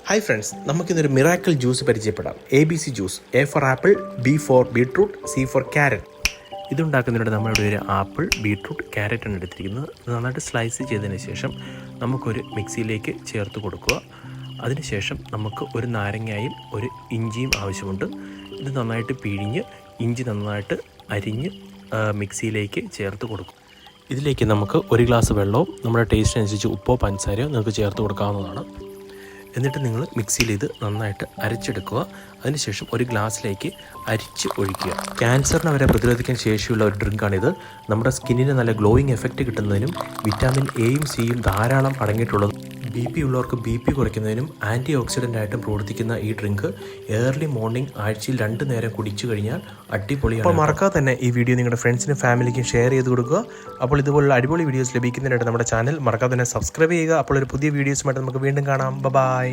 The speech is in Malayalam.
ഹായ് ഫ്രണ്ട്സ്, നമുക്കിന്നൊരു മിറാക്കിൾ ജ്യൂസ് പരിചയപ്പെടാം. ABC juice. A for apple, B for beetroot, C for carrot. ഇതുണ്ടാക്കുന്നതിലൂടെ നമ്മളിവിടെ ഒരു ആപ്പിൾ, ബീട്രൂട്ട്, ക്യാരറ്റാണ് എടുത്തിരിക്കുന്നത്. നന്നായിട്ട് സ്ലൈസ് ചെയ്തതിന് ശേഷം നമുക്കൊരു മിക്സിയിലേക്ക് ചേർത്ത് കൊടുക്കുക. അതിനുശേഷം നമുക്ക് ഒരു നാരങ്ങയും ഒരു ഇഞ്ചിയും ആവശ്യമുണ്ട്. ഇത് നന്നായിട്ട് പിഴിഞ്ഞ് ഇഞ്ചി നന്നായിട്ട് അരിഞ്ഞ് മിക്സിയിലേക്ക് ചേർത്ത് കൊടുക്കും. ഇതിലേക്ക് നമുക്ക് ഒരു ഗ്ലാസ് വെള്ളവും നമ്മുടെ ടേസ്റ്റിനനുസരിച്ച് ഉപ്പോ പഞ്ചസാരയോ നിങ്ങൾക്ക് ചേർത്ത് കൊടുക്കാവുന്നതാണ്. എന്നിട്ട് നിങ്ങൾ മിക്സിയിൽ ഇത് നന്നായിട്ട് അരച്ചെടുക്കുക. അതിനുശേഷം ഒരു ഗ്ലാസ്സിലേക്ക് അരിച്ച് ഒഴിക്കുക. ക്യാൻസറിനെ വരെ പ്രതിരോധിക്കാൻ ശേഷിയുള്ള ഒരു ഡ്രിങ്കാണിത്. നമ്മുടെ സ്കിന്നിന് നല്ല ഗ്ലോയിങ് എഫക്റ്റ് കിട്ടുന്നതിനും വിറ്റാമിൻ എയും സിയും ധാരാളം അടങ്ങിയിട്ടുള്ളത്. BP ഉള്ളവർക്ക് BP കുറയ്ക്കുന്നതിനും ആൻറ്റി ഓക്സിഡൻ്റ് ആയിട്ടും പ്രവർത്തിക്കുന്ന ഈ ഡ്രിങ്ക് ഏർലി മോർണിംഗ് ആഴ്ചയിൽ 2 നേരം കുടിച്ചു കഴിഞ്ഞാൽ അടിപൊളിയാണ്. അപ്പോൾ മറക്കാതെ തന്നെ ഈ വീഡിയോ നിങ്ങളുടെ ഫ്രണ്ട്സിനും ഫാമിലിക്കും ഷെയർ ചെയ്ത് കൊടുക്കുക. അപ്പോൾ ഇതുപോലുള്ള അടിപൊളി വീഡിയോസ് ലഭിക്കുന്നതിനായിട്ട് നമ്മുടെ ചാനൽ മറക്കാതെ തന്നെ സബ്സ്ക്രൈബ് ചെയ്യുക. അപ്പോൾ ഒരു പുതിയ വീഡിയോസുമായിട്ട് നമുക്ക് വീണ്ടും കാണാം. ബൈ.